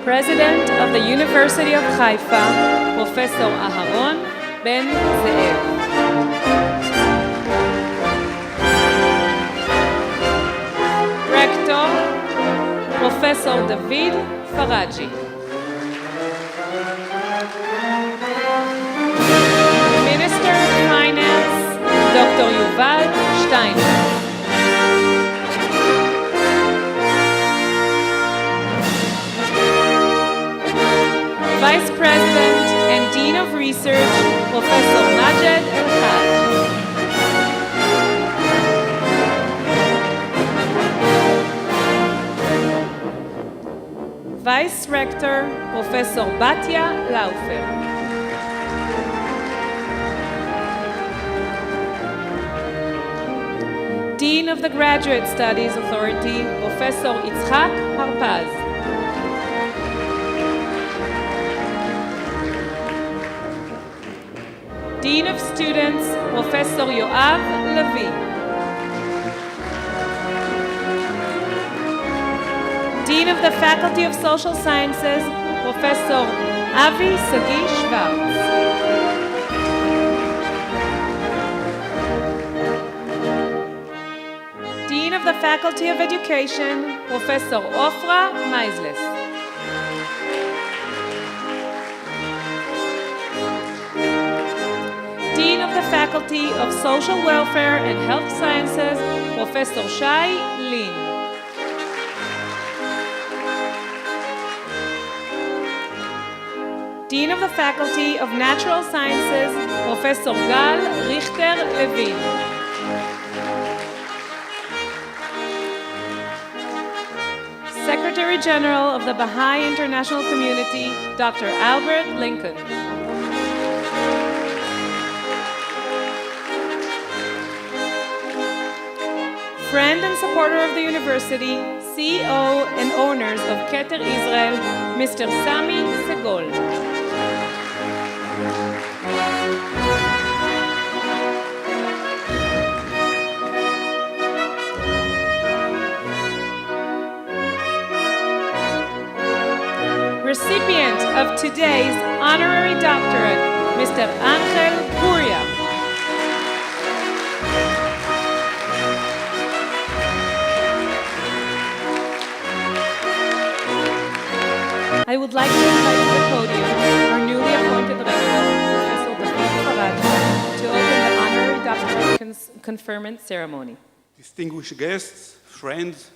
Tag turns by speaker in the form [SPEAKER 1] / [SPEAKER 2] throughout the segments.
[SPEAKER 1] President of the University of Haifa, Professor Aharon Ben Zeev. Rector, Professor David Faraji. Minister of Finance, Dr. Yuval Steiner. Vice President and Dean of Research, Professor Majed El-Haj. Vice Rector, Professor Batya Laufer. Dean of the Graduate Studies Authority, Professor Yitzhak Harpaz. Dean of Students, Professor Yoav Levi. Dean of the Faculty of Social Sciences, Professor Avi Sagi Schwartz. Dean of the Faculty of Education, Professor Ofra Meisles. Dean of the Faculty of Social Welfare and Health Sciences, Professor Shai Lin. Dean of the Faculty of Natural Sciences, Professor Gal Richter Levin. Secretary General of the Baha'i International Community, Dr. Albert Lincoln. Friend and supporter of the university, CEO and owners of Keter Israel, Mr. Sami Segol. Recipient of today's honorary doctorate, Mr. Aנחel Gurya. I would like to invite to the podium our newly appointed rector, Professor David Faraji, to open the honorary doctorate conferment ceremony.
[SPEAKER 2] Distinguished guests, friends,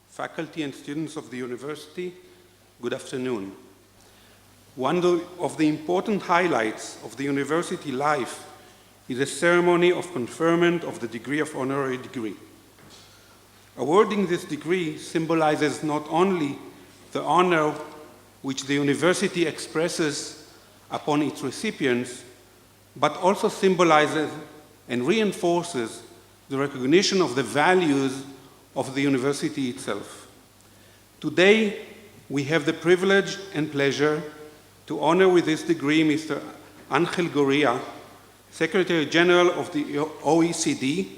[SPEAKER 2] faculty and students of the university, good afternoon. One of the important highlights of the university life is a ceremony of conferment of the degree of honorary degree. Awarding this degree symbolizes not only the honor which the university expresses upon its recipients, but also symbolizes and reinforces the recognition of the values of the university itself. Today, we have the privilege and pleasure to honor with this degree Mr. Aנחel Gurya, Secretary General of the OECD,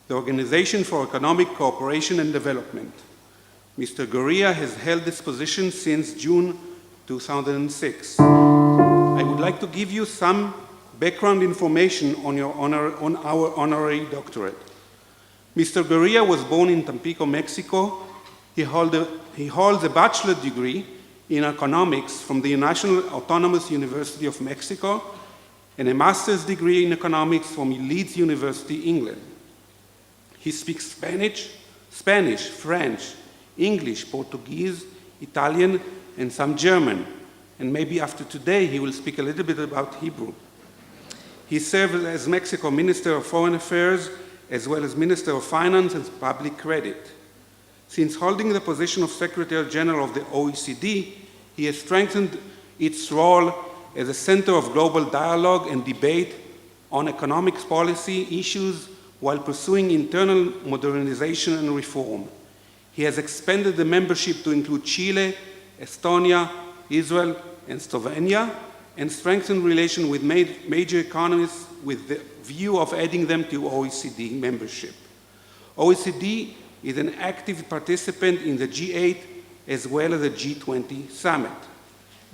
[SPEAKER 2] the Organization for Economic Cooperation and Development. Mr. Gurya has held this position since June 2006. I would like to give you some background information on our honorary doctorate. Mr. Gurya was born in Tampico, Mexico. He holds a bachelor degree in economics from the National Autonomous University of Mexico and a master's degree in economics from Leeds University, England. He speaks Spanish, French, English, Portuguese, Italian, and some German, and maybe after today he will speak a little bit about Hebrew. He served as Mexico Minister of Foreign Affairs as well as Minister of Finance and Public Credit. Since holding the position of Secretary General of the OECD, he has strengthened its role as a center of global dialogue and debate on economic policy issues while pursuing internal modernization and reform. He has expanded the membership to include Chile, Estonia, Israel, and Slovenia, and strengthened relations with major economies with the view of adding them to OECD membership. OECD is an active participant in the G8 as well as the G20 summit.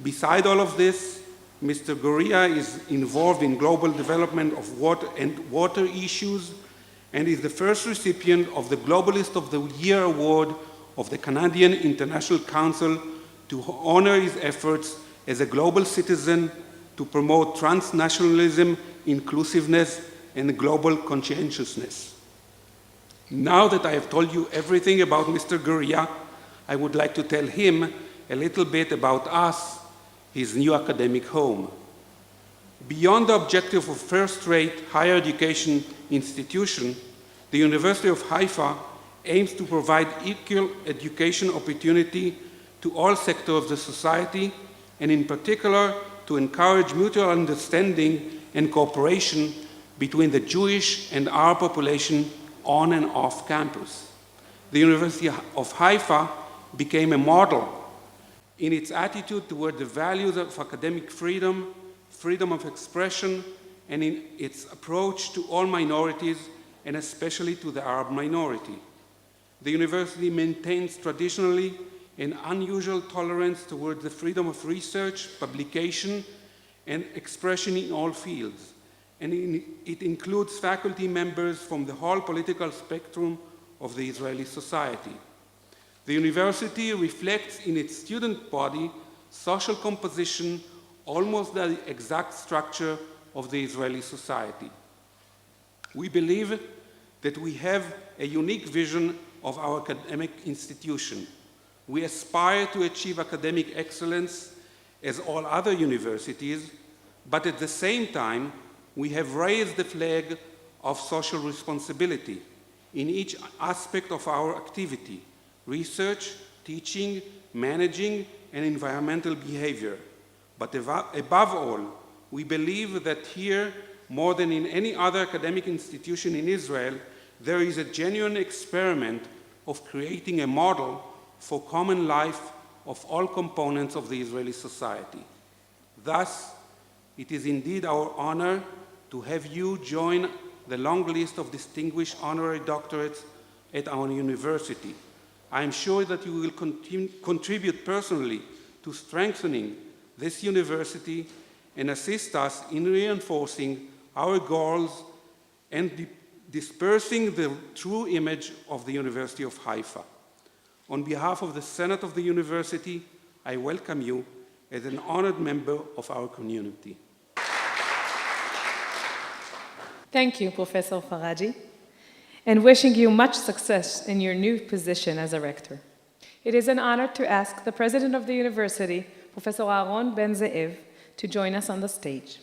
[SPEAKER 2] Beside all of this, Mr. Gurria is involved in global development of water issues and is the first recipient of the Globalist of the Year Award of the Canadian International Council to honor his efforts as a global citizen to promote transnationalism, inclusiveness, and global conscientiousness. Now that I have told you everything about Mr. Gurria, I would like to tell him a little bit about us, his new academic home. Beyond the objective of first-rate higher education institution, the University of Haifa aims to provide equal education opportunity to all sectors of the society, and in particular to encourage mutual understanding and cooperation between the Jewish and Arab population on and off campus. The University of Haifa became a model in its attitude toward the values of academic freedom, freedom of expression, and in its approach to all minorities, and especially to the Arab minority. The university maintains traditionally an unusual tolerance toward the freedom of research, publication, and expression in all fields. And it includes faculty members from the whole political spectrum of the Israeli society. The university reflects in its student body social composition, almost the exact structure of the Israeli society. We believe that we have a unique vision of our academic institution. We aspire to achieve academic excellence as all other universities, but at the same time, we have raised the flag of social responsibility in each aspect of our activity: research, teaching, managing, and environmental behavior. But above all, we believe that here, more than in any other academic institution in Israel, there is a genuine experiment of creating a model for common life of all components of the Israeli society. Thus, it is indeed our honor to have you join the long list of distinguished honorary doctorates at our university. I am sure that you will contribute personally to strengthening this university and assist us in reinforcing our goals and dispersing the true image of the University of Haifa. On behalf of the Senate of the University, I welcome you as an honored member of our community.
[SPEAKER 1] Thank you, Professor Faraji, and wishing you much success in your new position as a rector. It is an honor to ask the President of the University, Professor Aaron Ben-Zeev, to join us on the stage.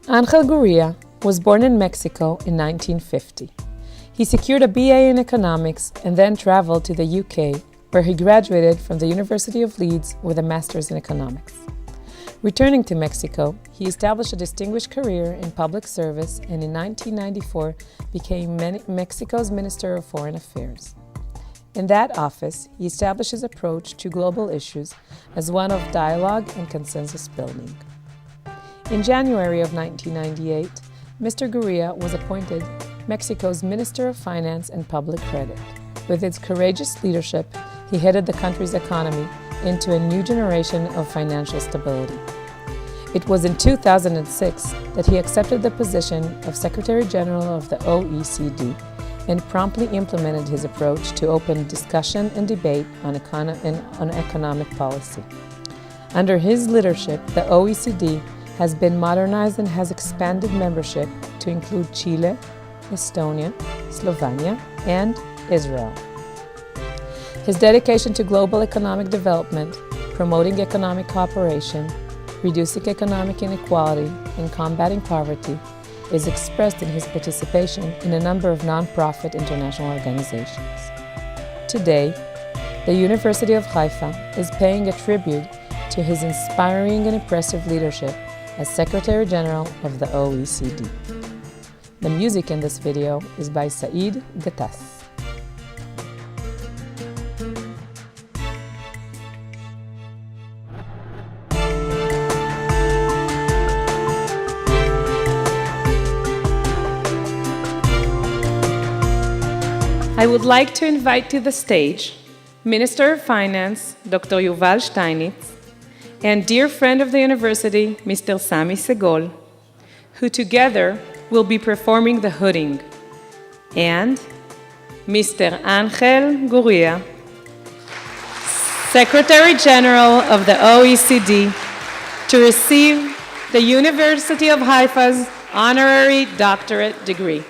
[SPEAKER 1] Aנחel Gurria was born in Mexico in 1950. He secured a BA in economics and then traveled to the UK, where he graduated from the University of Leeds with a master's in economics. Returning to Mexico, he established a distinguished career in public service and in 1994 became Mexico's Minister of Foreign Affairs. In that office, he established his approach to global issues as one of dialogue and consensus building. In January of 1998, Mr. Gurria was appointed Mexico's Minister of Finance and Public Credit. With its courageous leadership, he headed the country's economy into a new generation of financial stability. It was in 2006 that he accepted the position of Secretary General of the OECD and promptly implemented his approach to open discussion and debate on economic policy. Under his leadership, the OECD has been modernized and has expanded membership to include Chile, Estonia, Slovenia, and Israel. His dedication to global economic development, promoting economic cooperation, reducing economic inequality, and combating poverty is expressed in his participation in a number of non-profit international organizations. Today, the University of Haifa is paying a tribute to his inspiring and impressive leadership as Secretary General of the OECD. The music in this video is by Saeed Gatas. I would like to invite to the stage Minister of Finance, Dr. Yuval Steinitz, and dear friend of the university, Mr. Sami Segol, who together will be performing the hooding, and Mr. Aנחel Gurria, Secretary General of the OECD, to receive the University of Haifa's honorary doctorate degree.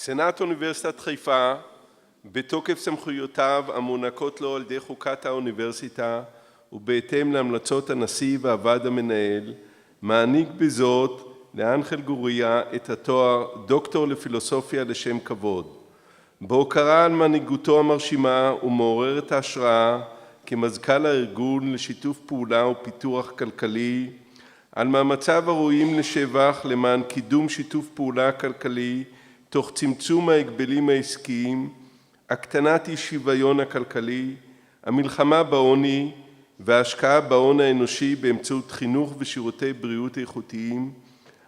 [SPEAKER 3] סנאט אוניברסיטת חיפה, בתוקף סמכויותיו המוענקות לו על ידי חוקת האוניברסיטה ובהתאם להמלצות הנשיא והוועד המנהל, מעניק בזאת לאנחל גוריה את התואר דוקטור לפילוסופיה לשם כבוד. בהוקרה על מנהיגותו המרשימה ומעוררת ההשראה כמזכ"ל הארגון לשיתוף פעולה ופיתוח כלכלי, על מאמציו הראויים לשבח למען קידום שיתוף פעולה כלכלי תוך צמצום ההגבלים העסקיים, הקטנת אי שוויון הכלכלי, המלחמה בעוני וההשקעה בהון האנושי באמצעות חינוך ושירותי בריאות איכותיים,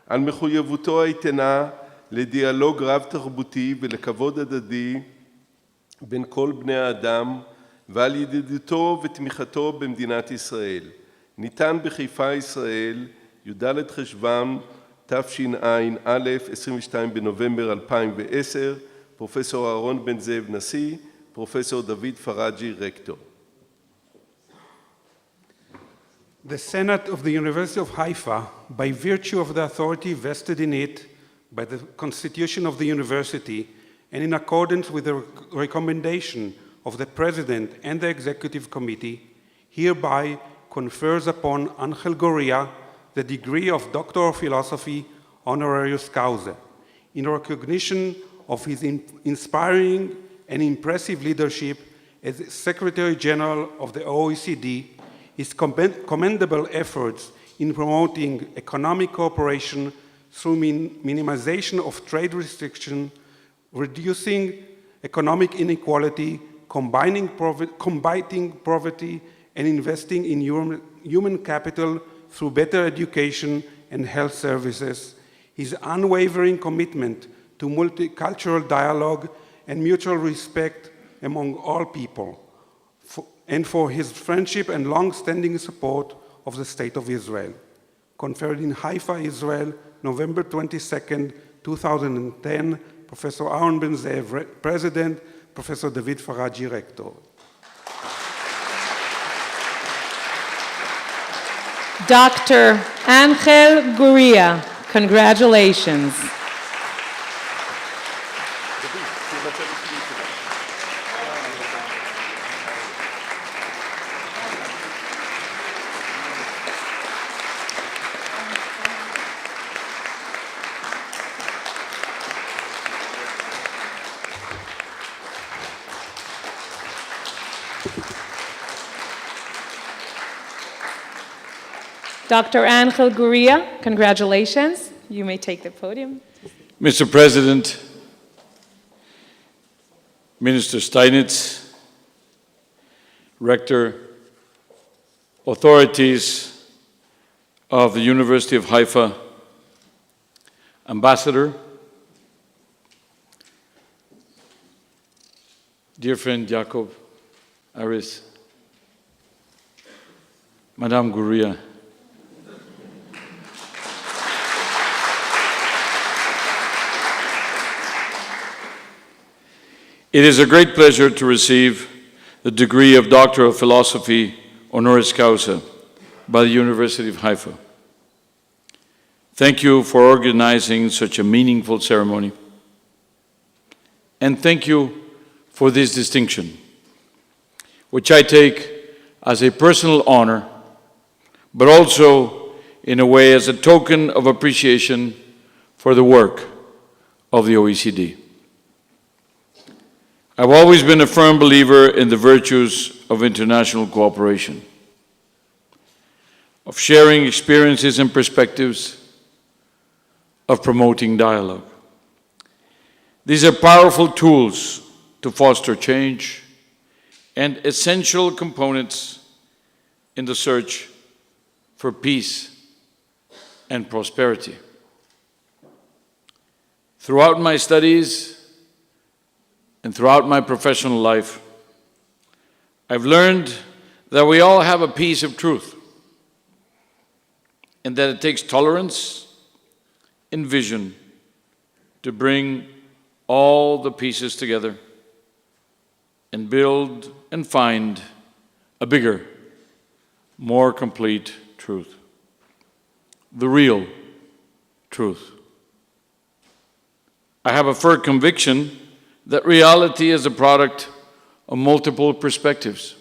[SPEAKER 3] על מחויבותו האיתנה לדיאלוג רב-תרבותי ולכבוד הדדי בין כל בני האדם, ועל ידידותו ותמיכתו במדינת ישראל. ניתן בחיפה ישראל, י"ד חשוון תשע"א, 22 בנובמבר 2010, פרופסור אהרון בן זאב נשיא, פרופסור דוד פרג'י רקטור.
[SPEAKER 2] The Senate of the University of Haifa, by virtue of the authority vested in it by the Constitution of the University and in accordance with the recommendation of the President and the Executive Committee, hereby confers upon Aנחel Gurria the degree of Doctor of Philosophy honoris causa, in recognition of his inspiring and impressive leadership as Secretary General of the OECD, his commendable efforts in promoting economic cooperation through minimization of trade restriction, reducing economic inequality, combating poverty, and investing in human capital through better education and health services, his unwavering commitment to multicultural dialogue and mutual respect among all people, and for his friendship and long-standing support of the State of Israel. Conferred in Haifa, Israel, November 22nd, 2010, Professor Aaron Ben Zeev, President, Professor David Faraji, Rector.
[SPEAKER 1] Dr. Aנחel Gurria, congratulations. Dr. Aנחel Gurria, congratulations. You may take the podium.
[SPEAKER 4] Mr. President, Minister Steinitz, Rector, authorities of the University of Haifa, Ambassador, dear friend Jacob Aris, Madame Gurria, it is a great pleasure to receive the degree of Doctor of Philosophy honoris causa by the University of Haifa. Thank you for organizing such a meaningful ceremony. And thank you for this distinction, which I take as a personal honor, but also in a way as a token of appreciation for the work of the OECD. I've always been a firm believer in the virtues of international cooperation, of sharing experiences and perspectives, of promoting dialogue. These are powerful tools to foster change and essential components in the search for peace and prosperity. Throughout my studies and throughout my professional life, I've learned that we all have a piece of truth, and that it takes tolerance and vision to bring all the pieces together and build and find a bigger, more complete truth. The real truth. I have a firm conviction that reality is a product of multiple perspectives.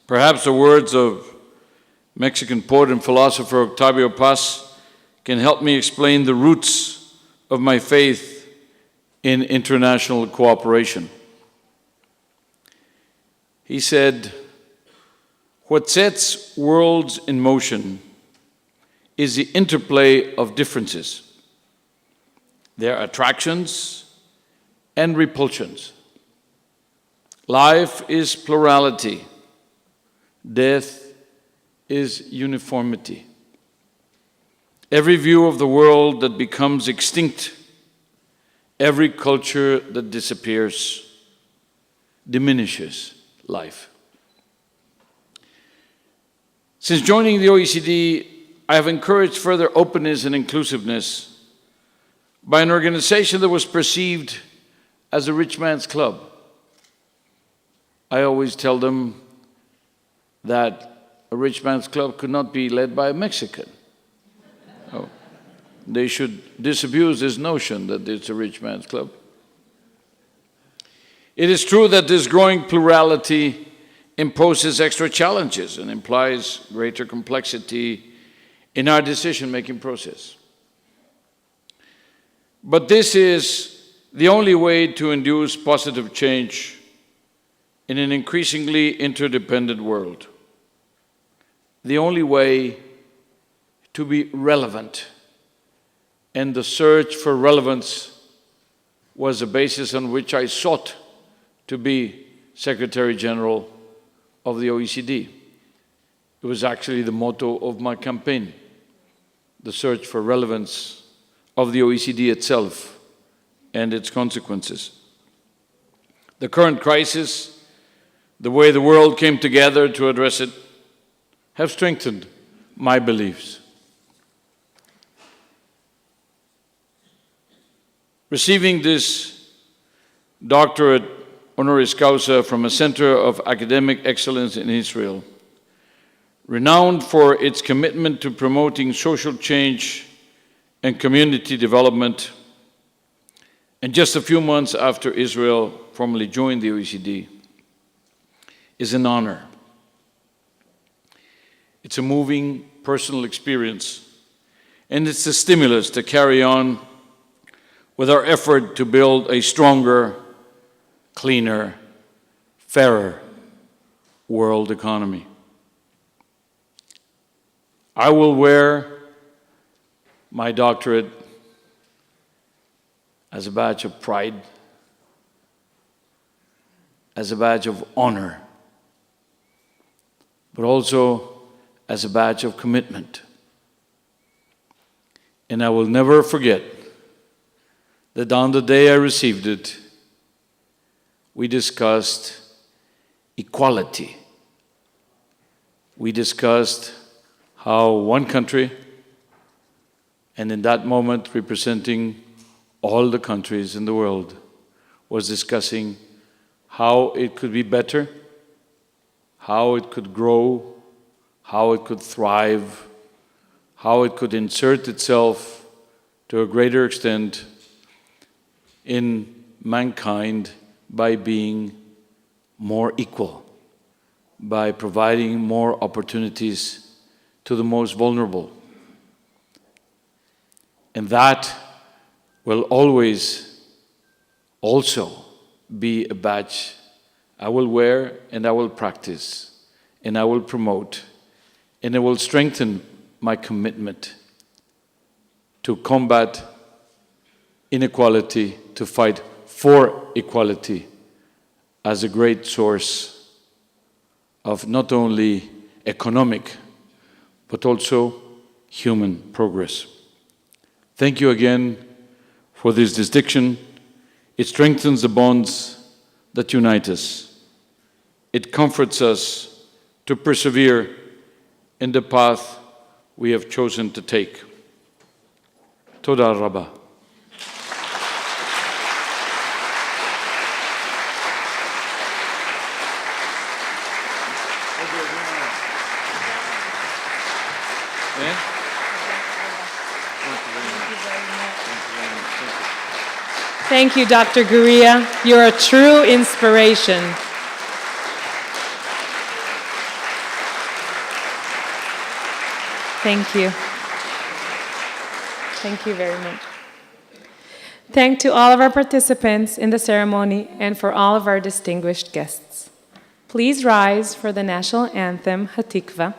[SPEAKER 4] Perhaps the words of Mexican poet and philosopher Octavio Paz can help me explain the roots of my faith in international cooperation. He said, "What sets worlds in motion is the interplay of differences, their attractions and repulsions. Life is plurality, death is uniformity. Every view of the world that becomes extinct, every culture that disappears, diminishes life." Since joining the OECD, I have encouraged further openness and inclusiveness by an organization that was perceived as a rich man's club. I always tell them that a rich man's club could not be led by a Mexican. Oh, they should disabuse this notion that it's a rich man's club. It is true that this growing plurality imposes extra challenges and implies greater complexity in our decision-making process. But this is the only way to induce positive change in an increasingly interdependent world. The only way to be relevant, and the search for relevance was the basis on which I sought to be Secretary General of the OECD. It was actually the motto of my campaign, the search for relevance of the OECD itself and its consequences. The current crisis, the way the world came together to address it, have strengthened my beliefs. Receiving this doctorate honoris causa from a center of academic excellence in Israel, renowned for its commitment to promoting social change and community development, and just a few months after Israel formally joined the OECD, is an honor. It's a moving personal experience, and it's a stimulus to carry on with our effort to build a stronger, cleaner, fairer world economy. I will wear my doctorate as a badge of pride, as a badge of honor, but also as a badge of commitment. And I will never forget that on the day I received it, we discussed equality we discussed how one country, and in that moment representing all the countries in the world, was discussing how it could be better, how it could grow, how it could thrive, how it could insert itself to a greater extent in mankind by being more equal, by providing more opportunities to the most vulnerable. And that will always also be a badge I will wear and I will practice and I will promote, and I will strengthen my commitment to combat inequality, to fight for equality as a great source of not only economic but also human progress. Thank you again for this distinction. It strengthens the bonds that unite us. It comforts us to persevere in the path we have chosen to take. Toda Rabba.
[SPEAKER 1] Thank you, Dr. Gurria. You're a true inspiration. Thank you. Thank you very much. Thank to all of our participants in the ceremony and for all of our distinguished guests. Please rise for the national anthem, Hatikva.